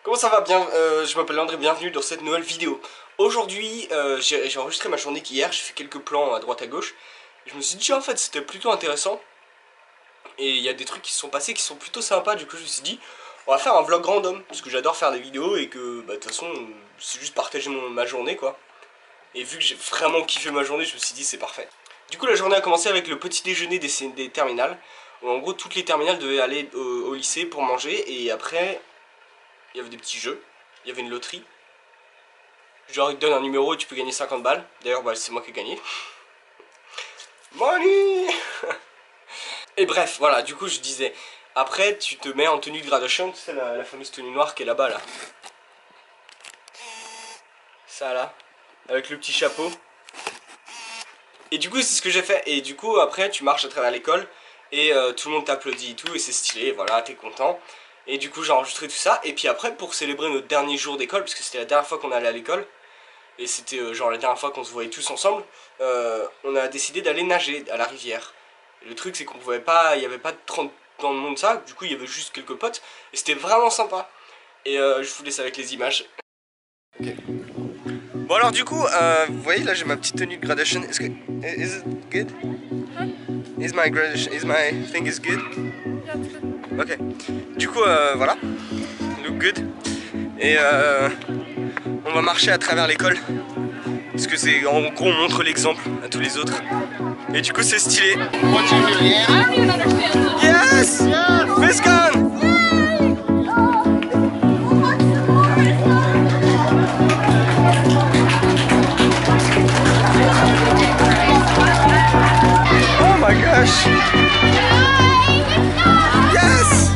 Comment ça va? Je m'appelle André, bienvenue dans cette nouvelle vidéo. Aujourd'hui, j'ai enregistré ma journée qu'hier, j'ai fait quelques plans à droite à gauche. Et je me suis dit, en fait, c'était plutôt intéressant. Et il y a des trucs qui se sont passés qui sont plutôt sympas, du coup je me suis dit, on va faire un vlog random. Parce que j'adore faire des vidéos et que, bah, de toute façon, c'est juste partager ma journée, quoi. Et vu que j'ai vraiment kiffé ma journée, je me suis dit, c'est parfait. Du coup, la journée a commencé avec le petit déjeuner des terminales. Où en gros, toutes les terminales devaient aller au lycée pour manger. Et après, il y avait des petits jeux, il y avait une loterie. Genre, ils te donnent un numéro et tu peux gagner 50 balles. D'ailleurs, bah, c'est moi qui ai gagné. Money. Et bref, voilà, du coup, je disais, après, tu te mets en tenue de graduation, tu sais, la fameuse tenue noire qui est là-bas, là. Ça, là, avec le petit chapeau. Et du coup, c'est ce que j'ai fait. Et du coup, après, tu marches à travers l'école et tout le monde t'applaudit et tout, et c'est stylé, voilà, t'es content. Et du coup, j'ai enregistré tout ça. Et puis après, pour célébrer notre dernier jour d'école, parce que c'était la dernière fois qu'on allait à l'école, et c'était genre la dernière fois qu'on se voyait tous ensemble, on a décidé d'aller nager à la rivière. Et le truc, c'est qu'on pouvait pas, il y avait pas de 30 dans le monde ça, du coup, il y avait juste quelques potes, et c'était vraiment sympa. Et je vous laisse avec les images. Ok. Bon alors du coup, vous voyez là j'ai ma petite tenue de graduation. Is it good? Huh? Is my thing is good? Yeah, it's good. Ok. Du coup, voilà. Look good. Et on va marcher à travers l'école. Parce que c'est en gros on montre l'exemple à tous les autres. Et du coup c'est stylé. I don't even understand. Yes! Miss Gun! Oh my gosh! Yes!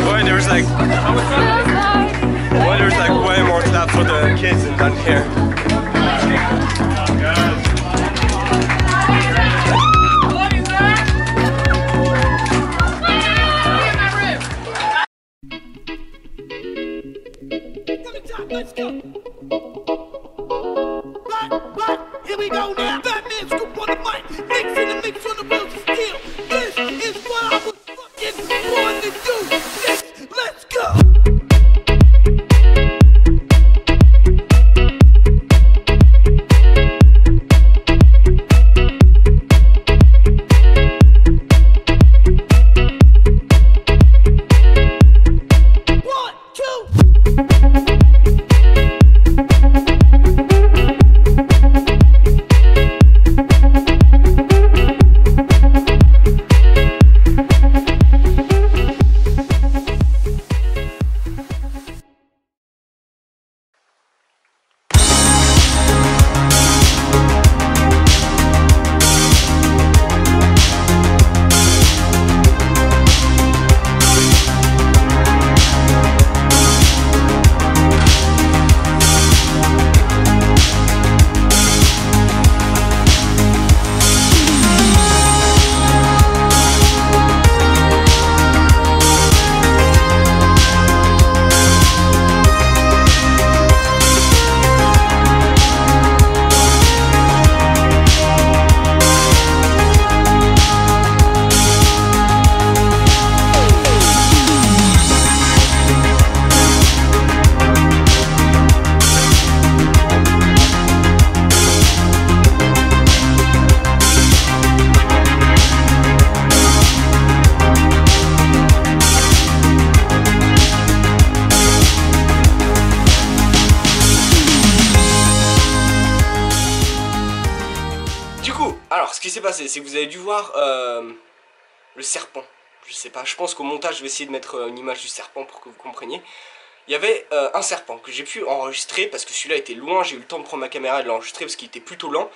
Boy, there's like way more stuff for the kids than down here. Let's go. But, here we go now. Batman scoop on the mic, mix in the mix on the wheels of steel. This is what I was fucking born to do. This, let's go. Alors, ce qui s'est passé, c'est que vous avez dû voir le serpent. Je sais pas, je pense qu'au montage, je vais essayer de mettre une image du serpent pour que vous compreniez. Il y avait un serpent que j'ai pu enregistrer parce que celui-là était loin. J'ai eu le temps de prendre ma caméra et de l'enregistrer parce qu'il était plutôt lent.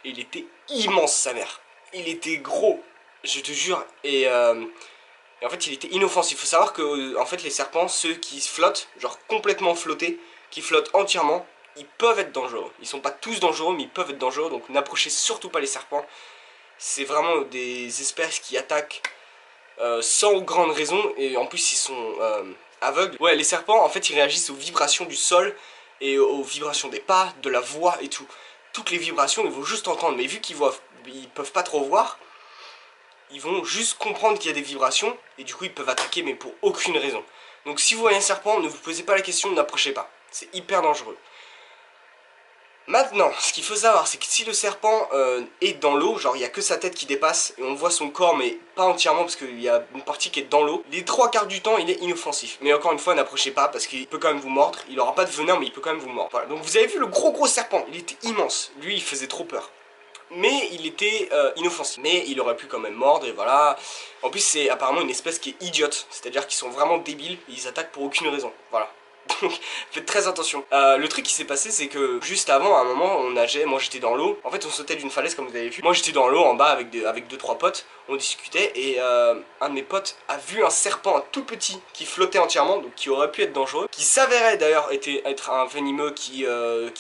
Et il était immense, sa mère. Il était gros, je te jure. Et en fait, il était inoffensif. Il faut savoir que en fait, les serpents, ceux qui flottent, genre complètement flottés, qui flottent entièrement, ils peuvent être dangereux. Ils sont pas tous dangereux, mais ils peuvent être dangereux. Donc n'approchez surtout pas les serpents. C'est vraiment des espèces qui attaquent sans grande raison. Et en plus ils sont aveugles. Ouais, les serpents en fait ils réagissent aux vibrations du sol et aux vibrations des pas, de la voix et tout. Toutes les vibrations ils vont juste entendre. Mais vu qu'ils peuvent pas trop voir, ils vont juste comprendre qu'il y a des vibrations et du coup ils peuvent attaquer mais pour aucune raison. Donc si vous voyez un serpent, ne vous posez pas la question, n'approchez pas. C'est hyper dangereux. Maintenant, ce qu'il faut savoir, c'est que si le serpent est dans l'eau, genre il n'y a que sa tête qui dépasse et on voit son corps mais pas entièrement parce qu'il y a une partie qui est dans l'eau, les 3/4 du temps il est inoffensif. Mais encore une fois, n'approchez pas parce qu'il peut quand même vous mordre. Il aura pas de venin mais il peut quand même vous mordre. Voilà. Donc vous avez vu le gros serpent, il était immense. Lui il faisait trop peur. Mais il était inoffensif. Mais il aurait pu quand même mordre et voilà. En plus c'est apparemment une espèce qui est idiote. C'est-à-dire qu'ils sont vraiment débiles et ils attaquent pour aucune raison. Voilà. Donc faites très attention. Le truc qui s'est passé c'est que juste avant, à un moment on nageait, moi j'étais dans l'eau. En fait on sautait d'une falaise comme vous avez vu. Moi j'étais dans l'eau en bas avec 2-3 potes. On discutait et un de mes potes a vu un serpent, un tout petit, qui flottait entièrement, donc qui aurait pu être dangereux, qui s'avérait d'ailleurs être un venimeux qui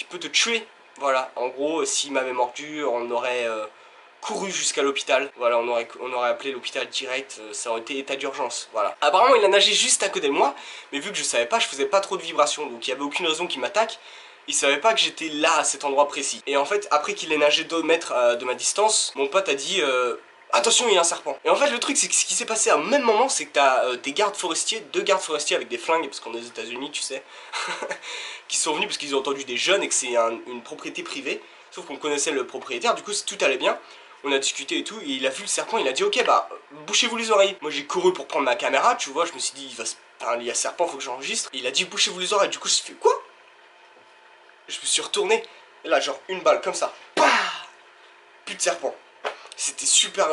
peut te tuer. Voilà, en gros s'il m'avait mordu on aurait couru jusqu'à l'hôpital. Voilà, on aurait appelé l'hôpital direct, ça aurait été état d'urgence. Voilà. Apparemment il a nagé juste à côté de moi, mais vu que je savais pas, je faisais pas trop de vibrations, donc il y avait aucune raison qu'il m'attaque. Il savait pas que j'étais là à cet endroit précis. Et en fait, après qu'il ait nagé 2 mètres de ma distance, mon pote a dit attention, il y a un serpent. Et en fait le truc c'est que ce qui s'est passé à un même moment, c'est que t'as des gardes forestiers, 2 gardes forestiers avec des flingues, parce qu'on est aux États-Unis, tu sais, qui sont venus parce qu'ils ont entendu des jeunes et que c'est une propriété privée. Sauf qu'on connaissait le propriétaire, du coup tout allait bien. On a discuté et tout, et il a vu le serpent, il a dit ok bah bouchez-vous les oreilles. Moi j'ai couru pour prendre ma caméra, tu vois, je me suis dit il y a serpent, faut que j'enregistre. Et il a dit bouchez-vous les oreilles, du coup je fais quoi? Je me suis retourné, et là genre une balle comme ça, bah plus de serpent. C'était super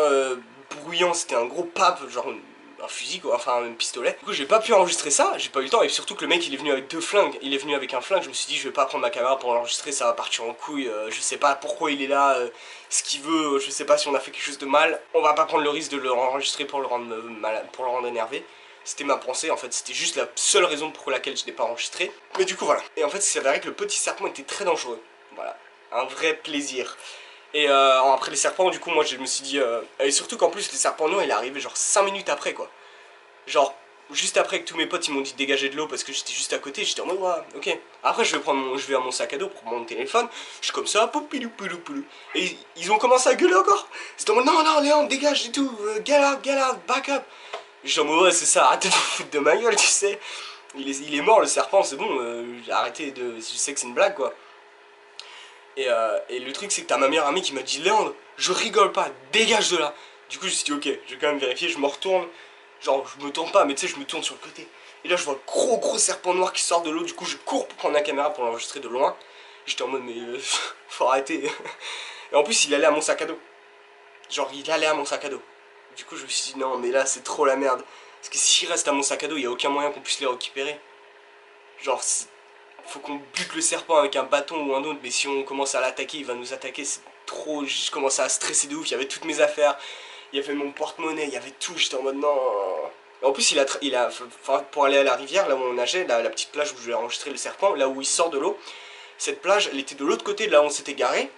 bruyant, c'était un gros pape, genre un fusil quoi, enfin un pistolet. Du coup j'ai pas pu enregistrer ça, j'ai pas eu le temps, et surtout que le mec il est venu avec 2 flingues, il est venu avec un flingue, je me suis dit je vais pas prendre ma caméra pour l'enregistrer, ça va partir en couille, je sais pas pourquoi il est là, ce qu'il veut, je sais pas si on a fait quelque chose de mal, on va pas prendre le risque de le enregistrer pour le rendre malade, pour le rendre énervé. C'était ma pensée en fait, c'était juste la seule raison pour laquelle je n'ai pas enregistré. Mais du coup voilà, et en fait il s'avérait que le petit serpent était très dangereux, voilà, un vrai plaisir. Et après les serpents, du coup, moi je me suis dit. Et surtout qu'en plus, les serpents noirs, il est arrivé genre 5 minutes après quoi. Genre, juste après que tous mes potes ils m'ont dit de dégager de l'eau parce que j'étais juste à côté, j'étais en mode ouais, ok. Après, je vais à mon sac à dos pour mon téléphone, je suis comme ça, poupilou, poulou, poulou. Et ils ont commencé à gueuler encore. C'était en mode non, Léon, dégage et tout, get out, back up. J'étais en mode ouais, c'est ça, arrêtez de vous foutre de ma gueule, tu sais. Il est mort le serpent, c'est bon, j'ai arrêté de. Je sais que c'est une blague quoi. Et le truc c'est que t'as ma meilleure amie qui m'a dit Léandre, je rigole pas, dégage de là. Du coup je me suis dit ok, je vais quand même vérifier, je me retourne. Genre je me tourne pas mais tu sais je me tourne sur le côté. Et là je vois le gros serpent noir qui sort de l'eau. Du coup je cours pour prendre la caméra pour l'enregistrer de loin. J'étais en mode mais faut arrêter. Et en plus il allait à mon sac à dos. Genre il allait à mon sac à dos. Du coup je me suis dit non mais là c'est trop la merde. Parce que s'il reste à mon sac à dos il y a aucun moyen qu'on puisse les récupérer. Genre faut qu'on bute le serpent avec un bâton ou un autre, mais si on commence à l'attaquer, il va nous attaquer, c'est trop... Je commençais à stresser de ouf, il y avait toutes mes affaires, il y avait mon porte-monnaie, il y avait tout, j'étais en mode non... Et en plus, pour aller à la rivière, là où on nageait, la petite plage où je vais enregistrer le serpent, là où il sort de l'eau, cette plage, elle était de l'autre côté de là où on s'était garé,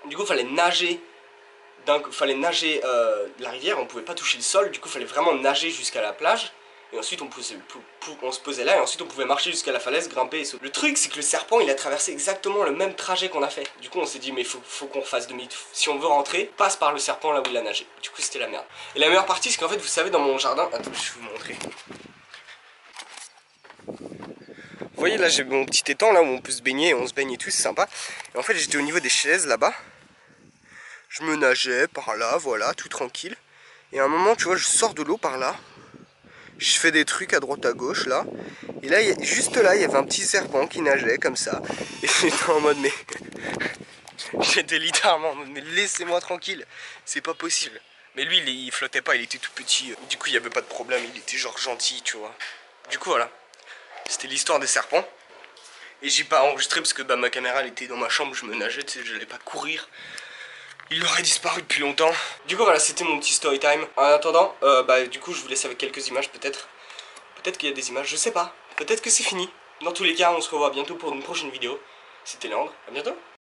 du coup, il fallait nager... la rivière, on pouvait pas toucher le sol, du coup, il fallait vraiment nager jusqu'à la plage. Et ensuite on se posait là et ensuite on pouvait marcher jusqu'à la falaise, grimper et sauter. Le truc c'est que le serpent il a traversé exactement le même trajet qu'on a fait. Du coup on s'est dit mais faut qu'on fasse demi. Si on veut rentrer, passe par le serpent là où il a nagé. Du coup c'était la merde. Et la meilleure partie c'est qu'en fait vous savez dans mon jardin... Attends je vais vous montrer. Vous voyez là j'ai mon petit étang là où on peut se baigner, on se baigne et tout, c'est sympa. Et en fait j'étais au niveau des chaises là-bas. Je me nageais par là, voilà, tout tranquille. Et à un moment tu vois je sors de l'eau par là. Je fais des trucs à droite à gauche là. Et là, juste là, il y avait un petit serpent qui nageait comme ça. Et j'étais en mode mais... J'étais littéralement en mode mais laissez-moi tranquille. C'est pas possible. Mais lui, il flottait pas, il était tout petit. Du coup, il y avait pas de problème, il était genre gentil, tu vois. Du coup, voilà. C'était l'histoire des serpents. Et j'ai pas enregistré parce que bah, ma caméra elle était dans ma chambre, je me nageais, tu sais, je n'allais pas courir. Il aurait disparu depuis longtemps. Du coup voilà, c'était mon petit story time. En attendant, du coup je vous laisse avec quelques images peut-être. Peut-être qu'il y a des images, je sais pas. Peut-être que c'est fini. Dans tous les cas, on se revoit bientôt pour une prochaine vidéo. C'était Léandre, à bientôt.